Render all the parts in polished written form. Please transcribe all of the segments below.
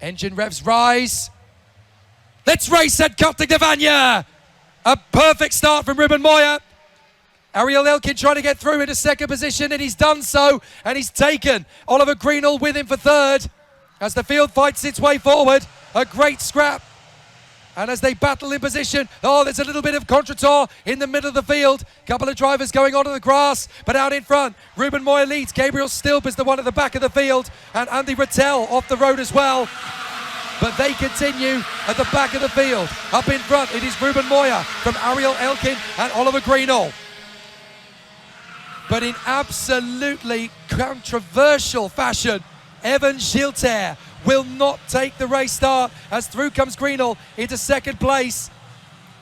Engine revs rise. Let's race at Karting de Vanya. A perfect start from Ruben Moya. Ariel Elkin trying to get through into second position, and he's done so, and he's taken Oliver Greenall with him for third. As the field fights its way forward, a great scrap. And as they battle in position, oh, there's a little bit of contretemps in the middle of the field. Couple of drivers going onto the grass, but out in front, Ruben Moya leads. Gabriel Stilp is the one at the back of the field, and Andy Rattel off the road as well. But they continue at the back of the field. Up in front, it is Ruben Moya from Ariel Elkin and Oliver Greenall. But in absolutely controversial fashion, Evan Gilter will not take the race start as through comes Greenall into second place.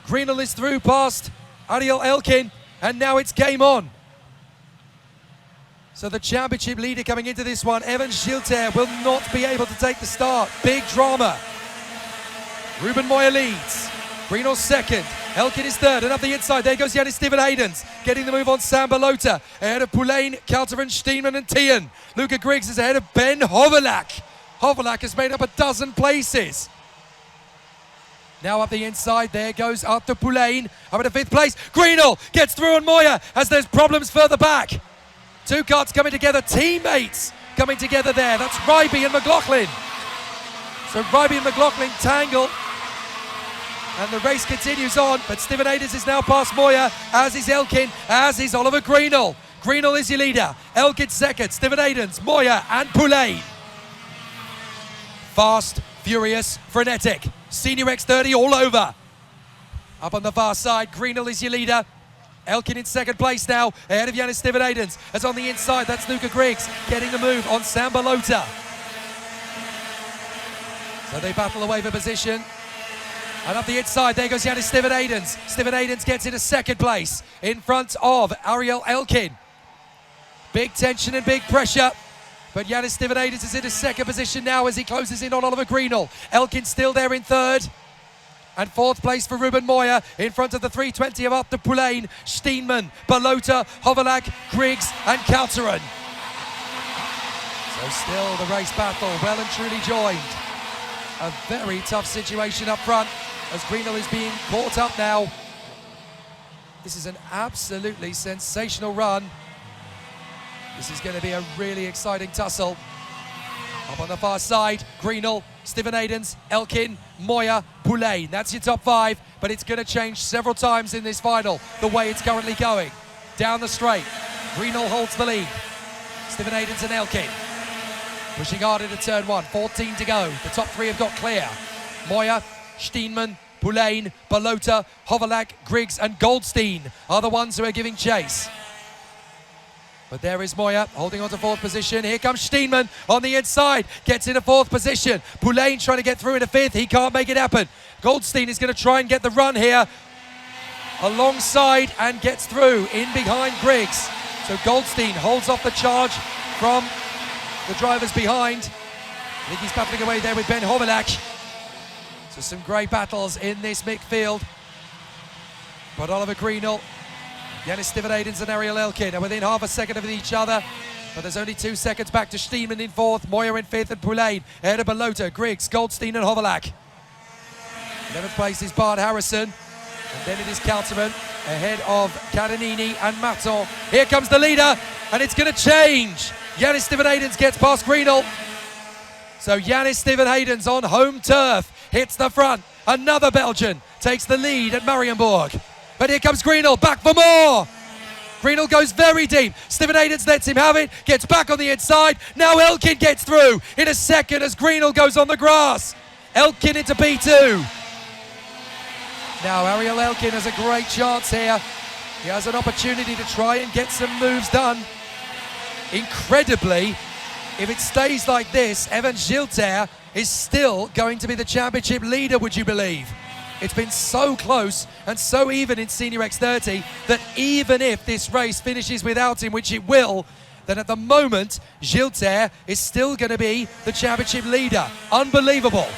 Greenall is through past Ariel Elkin, and now it's game on. So the championship leader coming into this one, Evan Gilter, will not be able to take the start. Big drama. Ruben Moya leads. Greenall second. Elkin is third, and up the inside, there goes Yannis Steven Haydens, getting the move on Sam Balota, ahead of Poulain, Kalteren, Steenman and Tien. Luca Griggs is ahead of Ben Hovelak. Hovelak has made up a dozen places. Now up the inside, there goes Arthur Poulain, up into fifth place. Greenall gets through on Moya as there's problems further back. Two karts coming together, teammates coming together there. That's Ryby and McLaughlin. So Ryby and McLaughlin tangle. And the race continues on, but Steven Haydens is now past Moya, as is Elkin, as is Oliver Greenall. Greenall is your leader. Elkin second, Steven Haydens, Moya and Poulain. Fast, furious, frenetic. Senior X30 all over. Up on the far side, Greenall is your leader. Elkin in second place now, ahead of Yannis Steven Haydens. As on the inside, that's Luca Griggs getting the move on Sam Balota. So they battle away for position. And up the inside, there goes Yannis Steven Haydens. Steven Haydens gets into second place in front of Ariel Elkin. Big tension and big pressure. But Yannis Steven Haydens is into second position now as he closes in on Oliver Greenall. Elkin still there in third. And fourth place for Ruben Moya in front of the 320 of Arthur Poulain, Steenman, Balota, Hovelak, Griggs and Kalteren. So still the race battle well and truly joined. A very tough situation up front as Greenall is being caught up now. This is an absolutely sensational run. This is going to be a really exciting tussle. Up on the far side, Greenall, Steven Haydens, Elkin, Moya, Poulain. That's your top five, but it's going to change several times in this final, the way it's currently going. Down the straight, Greenall holds the lead. Steven Haydens and Elkin pushing hard into turn one, 14 to go. The top three have got clear. Moya, Steenman, Poulain, Balota, Hovelak, Griggs and Goldstein are the ones who are giving chase. But there is Moya holding on to fourth position. Here comes Steenman on the inside, gets into fourth position. Poulain trying to get through into fifth, he can't make it happen. Goldstein is going to try and get the run here alongside and gets through in behind Griggs. So Goldstein holds off the charge from the drivers behind. I think he's battling away there with Ben Hovelak. So some great battles in this mixed field. But Oliver Greenall, Yannis Steven Haydens and Ariel Elkin are within half a second of each other. But there's only 2 seconds back to Steenman in fourth, Moya in fifth and Poulain ahead of Balota, Griggs, Goldstein and Hovelak. 11th place is Bart Harrison. And then it is Kalteren ahead of Catanini and Maton. Here comes the leader, and it's going to change. Yannis Steven Haydens gets past Greenall. So Yannis Steven Haydens on home turf hits the front. Another Belgian takes the lead at Mariembourg. But here comes Greenall, back for more. Greenall goes very deep. Steven Haydens lets him have it, gets back on the inside. Now Elkin gets through in a second as Greenall goes on the grass. Elkin into P2. Now Ariel Elkin has a great chance here. He has an opportunity to try and get some moves done. Incredibly, if it stays like this, Evan Gilter is still going to be the championship leader, would you believe? It's been so close and so even in Senior X30 that even if this race finishes without him, which it will, then at the moment, Gilter is still going to be the championship leader. Unbelievable.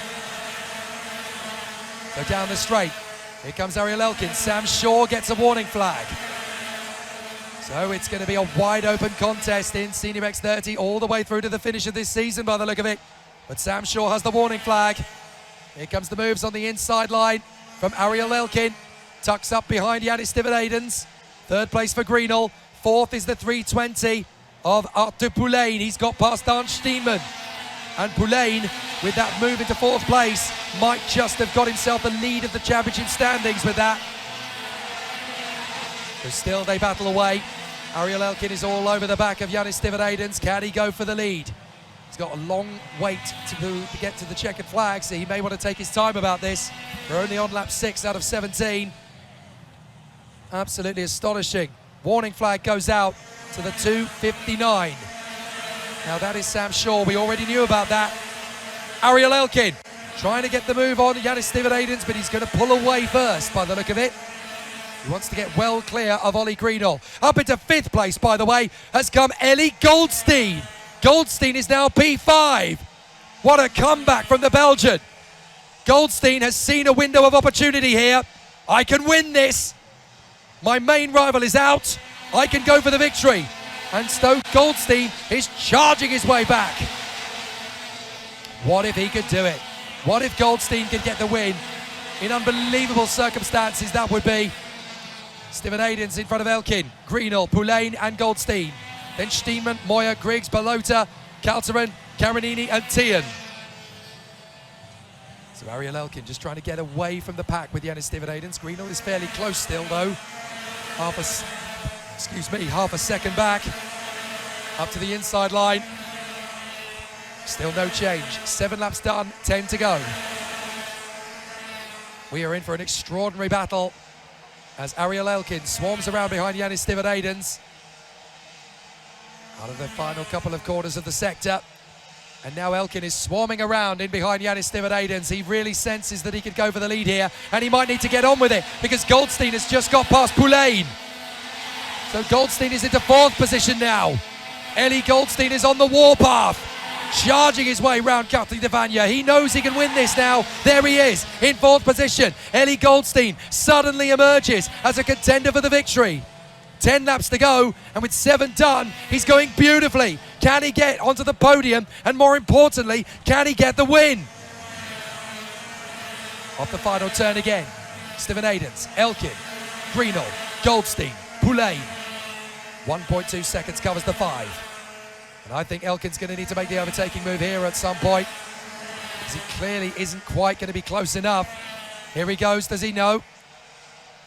So down the straight, here comes Ariel Elkin. Sam Shaw gets a warning flag. So it's going to be a wide open contest in Senior X30 all the way through to the finish of this season by the look of it. But Sam Shaw has the warning flag. Here comes the moves on the inside line from Ariel Elkin. Tucks up behind Yannis Stivenadens. Third place for Greenall. Fourth is the 320 of Arthur Poulain. He's got past Dan Steenman. And Poulain, with that move into fourth place, might just have got himself the lead of the championship standings with that. But still they battle away. Ariel Elkin is all over the back of Yannis Stivenadens. Can he go for the lead? He's got a long wait to get to the checkered flag, so he may want to take his time about this. We're only on lap 6 out of 17. Absolutely astonishing. Warning flag goes out to the 2:59. Now that is Sam Shaw. We already knew about that. Ariel Elkin trying to get the move on Yannis Stivenadens, but he's going to pull away first by the look of it. He wants to get well clear of Ollie Greenall. Up into 5th place, by the way, has come Ellie Goldstein. Goldstein is now P5. What a comeback from the Belgian. Goldstein has seen a window of opportunity here. I can win this. My main rival is out. I can go for the victory. And Stoke Goldstein is charging his way back. What if he could do it? What if Goldstein could get the win? In unbelievable circumstances that would be. Stivenadens in front of Elkin, Greenall, Poulain and Goldstein. Then Steenman, Moyer, Griggs, Balota, Kalteran, Karanini and Tian. So Ariel Elkin just trying to get away from the pack with Yannis Stivenadens. Greenall is fairly close still though. Half a second back. Up to the inside line. Still no change. 7 laps done, 10 to go. We are in for an extraordinary battle as Ariel Elkin swarms around behind Yannis Stivenadens. Out of the final couple of quarters of the sector. And now Elkin is swarming around in behind Yannis Stivenadens. He really senses that he could go for the lead here, and he might need to get on with it because Goldstein has just got past Poulain. So Goldstein is into 4th position now. Ellie Goldstein is on the warpath, charging his way round Karting de Vanya. He knows he can win this now. There he is in 4th position. Ellie Goldstein suddenly emerges as a contender for the victory. 10 laps to go, and with 7 done, he's going beautifully. Can he get onto the podium? And more importantly, can he get the win? Off the final turn again. Stivenadens, Elkin, Greenall, Goldstein, Poulain. 1.2 seconds covers the 5. And I think Elkin's going to need to make the overtaking move here at some point, because he clearly isn't quite going to be close enough. Here he goes, does he know?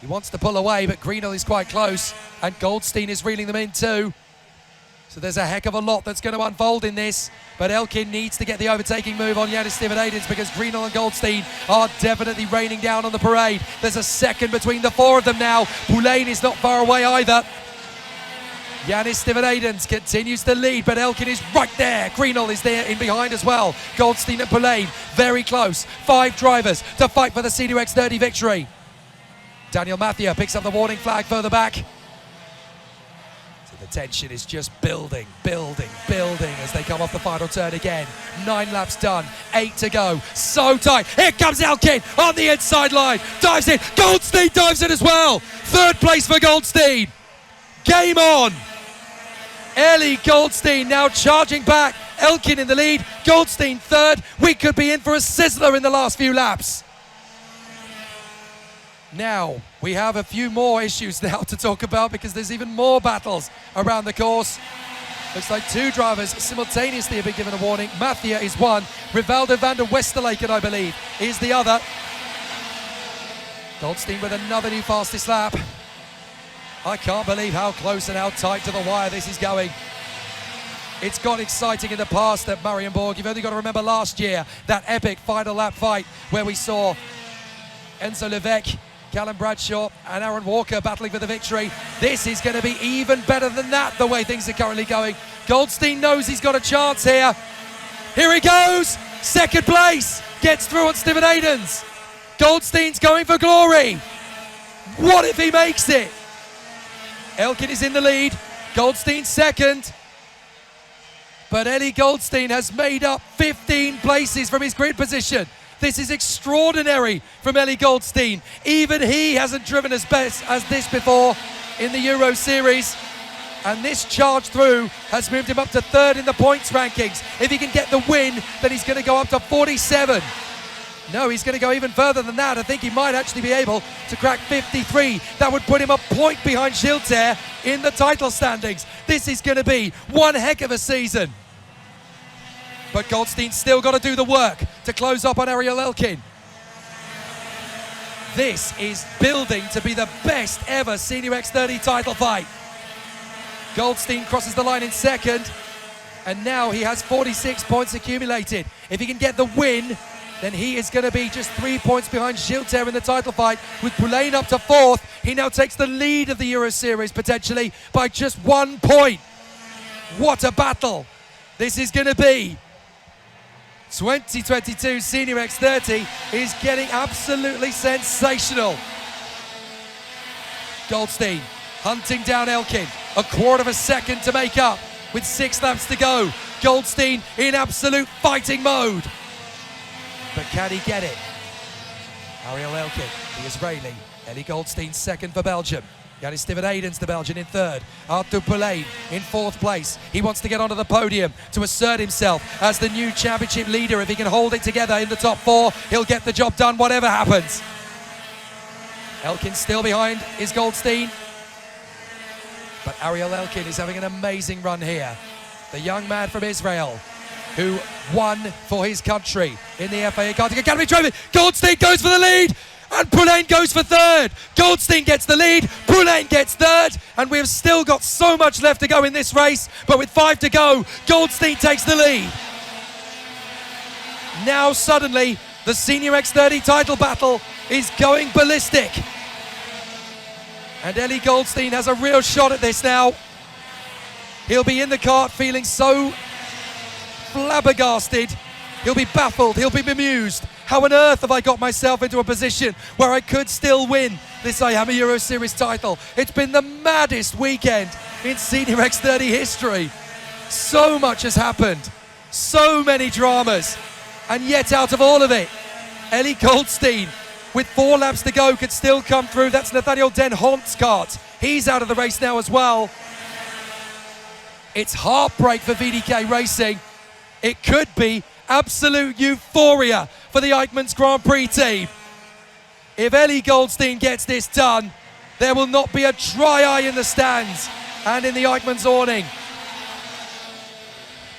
He wants to pull away, but Greenall is quite close, and Goldstein is reeling them in too. So there's a heck of a lot that's going to unfold in this, but Elkin needs to get the overtaking move on Yannis Stivenadens because Greenall and Goldstein are definitely raining down on the parade. There's a second between the 4 of them now. Poulain is not far away either. Yannis Stivenadens continues to lead, but Elkin is right there. Greenall is there in behind as well. Goldstein and Poulain very close. 5 drivers to fight for the C2 X30 victory. Daniel Mathia picks up the warning flag further back. So the tension is just building as they come off the final turn again. 9 laps done, 8 to go. So tight. Here comes Elkin on the inside line. Dives in. Goldstein dives in as well. 3rd place for Goldstein. Game on. Ellie Goldstein now charging back. Elkin in the lead. Goldstein 3rd. We could be in for a sizzler in the last few laps. Now, we have a few more issues now to talk about because there's even more battles around the course. Looks like 2 drivers simultaneously have been given a warning. Mathia is one. Rivaldo van der Westerlaken, I believe, is the other. Goldstein with another new fastest lap. I can't believe how close and how tight to the wire this is going. It's got exciting in the past at Mariembourg. You've only got to remember last year, that epic final lap fight where we saw Enzo Levesque, Callum Bradshaw and Aaron Walker battling for the victory. This is going to be even better than that, the way things are currently going. Goldstein knows he's got a chance here. Here he goes. 2nd place. Gets through on Stivenadens. Goldstein's going for glory. What if he makes it? Elkin is in the lead. Goldstein 2nd. But Ellie Goldstein has made up 15 places from his grid position. This is extraordinary from Ellie Goldstein. Even he hasn't driven as best as this before in the Euro Series. And this charge through has moved him up to 3rd in the points rankings. If he can get the win, then he's going to go up to 47. No, he's going to go even further than that. I think he might actually be able to crack 53. That would put him a point behind Gilter in the title standings. This is going to be one heck of a season. But Goldstein's still got to do the work to close up on Ariel Elkin. This is building to be the best ever Senior X30 title fight. Goldstein crosses the line in 2nd, and now he has 46 points accumulated. If he can get the win, then he is going to be just 3 points behind Gilter in the title fight. With Poulain up to 4th, he now takes the lead of the Euro Series potentially by just 1 point. What a battle this is going to be. 2022 Senior X30 is getting absolutely sensational. Goldstein hunting down Elkin, a quarter of a second to make up with 6 laps to go. Goldstein in absolute fighting mode. But can he get it? Ariel Elkin, the Israeli. Ellie Goldstein 2nd for Belgium. Yannis Steven Aidens, the Belgian, in 3rd. Arthur Poulain in 4th place. He wants to get onto the podium to assert himself as the new championship leader. If he can hold it together in the top 4, he'll get the job done, whatever happens. Elkin still behind is Goldstein. But Ariel Elkin is having an amazing run here. The young man from Israel who won for his country in the FAA Karting Academy Trophy. Goldstein goes for the lead, and Poulain goes for 3rd. Goldstein gets the lead, Poulain gets 3rd, and we've still got so much left to go in this race, but with 5 to go, Goldstein takes the lead. Now suddenly, the Senior X30 title battle is going ballistic. And Ellie Goldstein has a real shot at this now. He'll be in the kart feeling so flabbergasted. He'll be baffled, he'll be bemused. How on earth have I got myself into a position where I could still win this IAME Euro Series title? It's been the maddest weekend in Senior X30 history. So much has happened, so many dramas, and yet out of all of it, Ellie Goldstein, with 4 laps to go, could still come through. That's Nathaniel Den Hont's kart. He's out of the race now as well. It's heartbreak for VDK Racing. It could be absolute euphoria for the Eichmann's Grand Prix team. If Ellie Goldstein gets this done, there will not be a dry eye in the stands and in the Eichmann's awning.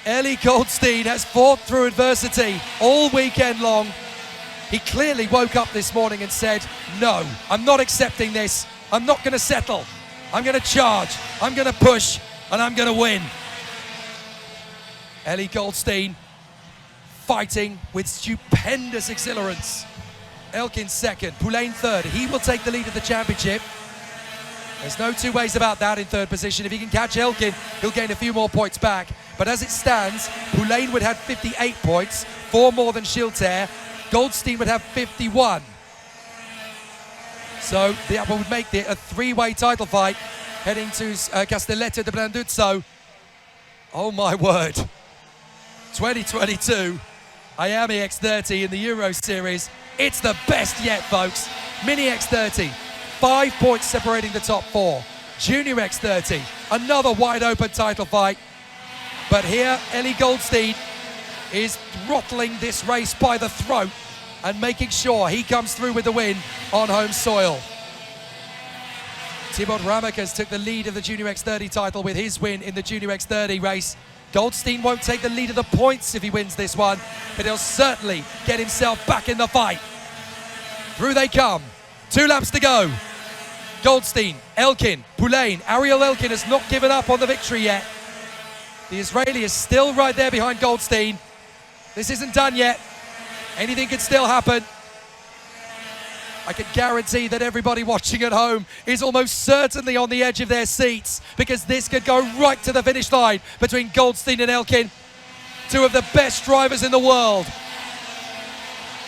Ellie Goldstein has fought through adversity all weekend long. He clearly woke up this morning and said, no, I'm not accepting this. I'm not going to settle. I'm going to charge. I'm going to push, and I'm going to win. Ellie Goldstein fighting with stupendous exhilarance. Elkin 2nd, Poulain 3rd. He will take the lead of the championship. There's no two ways about that in 3rd position. If he can catch Elkin, he'll gain a few more points back. But as it stands, Poulain would have 58 points, 4 more than Gilter. Goldstein would have 51. So that would make it a 3-way title fight heading to Castelletto de Branduzzo. Oh my word. 2022 IAME X30 in the Euro Series. It's the best yet, folks. Mini X30, 5 points separating the top 4. Junior X30, another wide open title fight. But here, Ellie Goldstein is throttling this race by the throat and making sure he comes through with the win on home soil. Thibaut Ramakas took the lead of the Junior X30 title with his win in the Junior X30 race. Goldstein won't take the lead of the points if he wins this one, but he'll certainly get himself back in the fight. Through they come. 2 laps to go. Goldstein, Elkin, Poulain. Ariel Elkin has not given up on the victory yet. The Israeli is still right there behind Goldstein. This isn't done yet. Anything could still happen. I can guarantee that everybody watching at home is almost certainly on the edge of their seats, because this could go right to the finish line between Goldstein and Elkin, 2 of the best drivers in the world.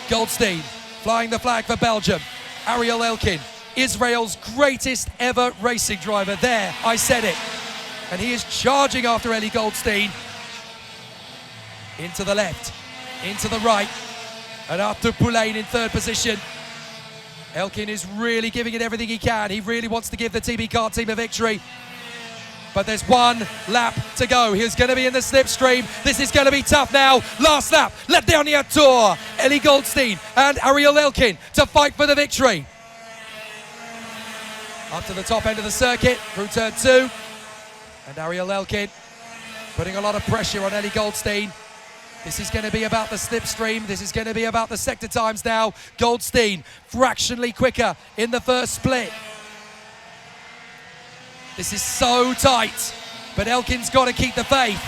Goldstein flying the flag for Belgium. Ariel Elkin, Israel's greatest ever racing driver. There, I said it. And he is charging after Ellie Goldstein. Into the left, into the right, and Arthur Poulain in 3rd position. Elkin is really giving it everything he can. He really wants to give the TB Kart team a victory. but there's one lap to go. He's going to be in the slipstream. This is going to be tough now. Last lap, le dernier tour. Ellie Goldstein and Ariel Elkin to fight for the victory. Up to the top end of the circuit, through turn 2. And Ariel Elkin putting a lot of pressure on Ellie Goldstein. This is going to be about the slipstream. This is going to be about the sector times now. Goldstein fractionally quicker in the first split. This is so tight, but Elkin's got to keep the faith.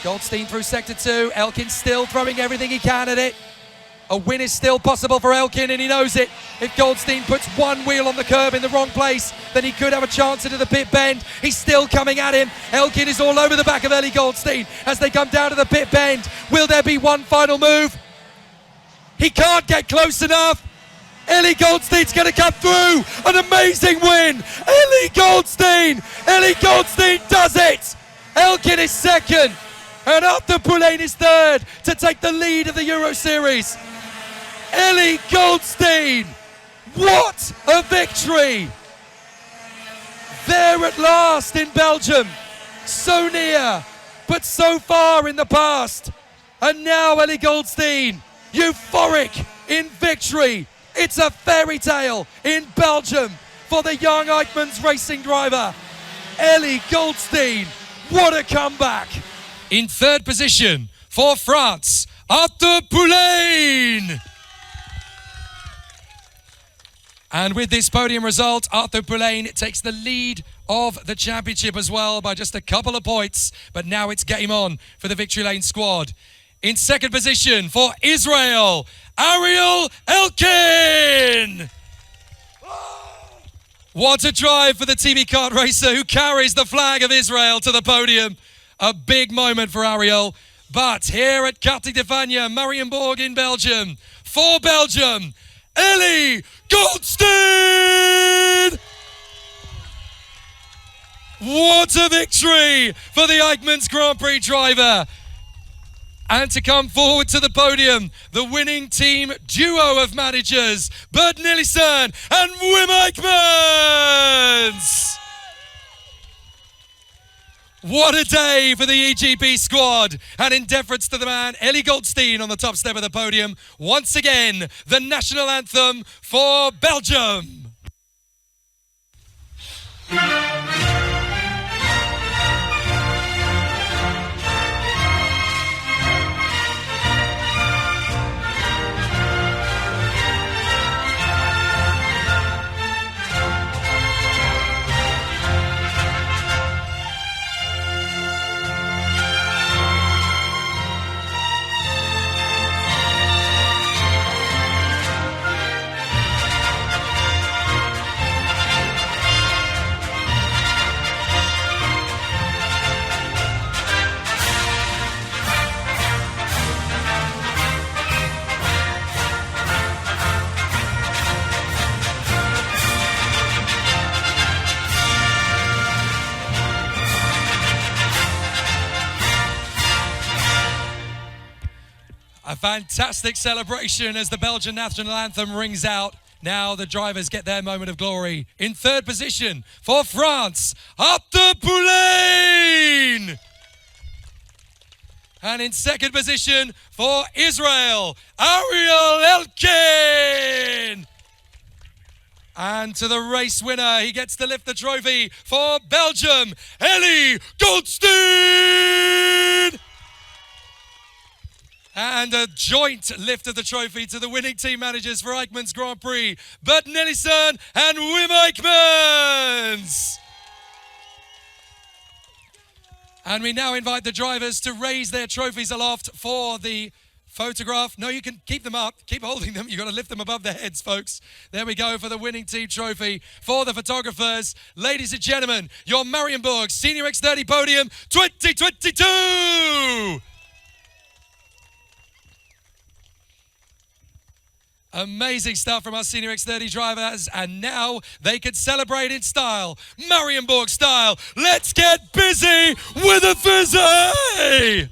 Goldstein through sector 2. Elkin still throwing everything he can at it. A win is still possible for Elkin, and he knows it. If Goldstein puts one wheel on the curb in the wrong place, then he could have a chance into the pit bend. He's still coming at him. Elkin is all over the back of Ellie Goldstein as they come down to the pit bend. Will there be one final move? He can't get close enough. Ellie Goldstein's going to come through. An amazing win. Ellie Goldstein. Ellie Goldstein does it. Elkin is second, and Arthur Poulain is third to take the lead of the Euro Series. Ellie Goldstein, what a victory! There at last in Belgium, so near, but so far in the past. And now Ellie Goldstein, euphoric in victory. It's a fairy tale in Belgium for the young Eichmanns racing driver. Ellie Goldstein, what a comeback! In third position for France, Arthur Poulain. And with this podium result, Arthur Poulain takes the lead of the championship as well by just a couple of points. But now it's game on for the Victory Lane squad. In second position for Israel, Ariel Elkin. What a drive for the TV Kart racer who carries the flag of Israel to the podium. A big moment for Ariel. But here at Karting de Fagnes, Mariembourg in Belgium, for Belgium, Ellie Goldstein! What a victory for the Eichmanns Grand Prix driver. And to come forward to the podium, the winning team duo of managers, Bert Nilsson and Wim Eichmanns! What a day for the EGP squad, and in deference to the man, Ellie Goldstein on the top step of the podium, once again, the national anthem for Belgium. A fantastic celebration as the Belgian national anthem rings out. Now the drivers get their moment of glory. In third position for France, Arthur Poulain! And in second position for Israel, Ariel Elkin! And to the race winner, he gets to lift the trophy for Belgium, Ellie Goldstein! And a joint lift of the trophy to the winning team managers for Eichmanns Grand Prix, Bert Nilsson and Wim Eichmanns. And we now invite the drivers to raise their trophies aloft for the photograph. No, you can keep them up. Keep holding them. You've got to lift them above their heads, folks. There we go for the winning team trophy for the photographers. Ladies and gentlemen, your Mariembourg Senior X30 Podium 2022. Amazing stuff from our Senior X30 drivers, and now they can celebrate in style, Mariembourg style. Let's get busy with a fizzy!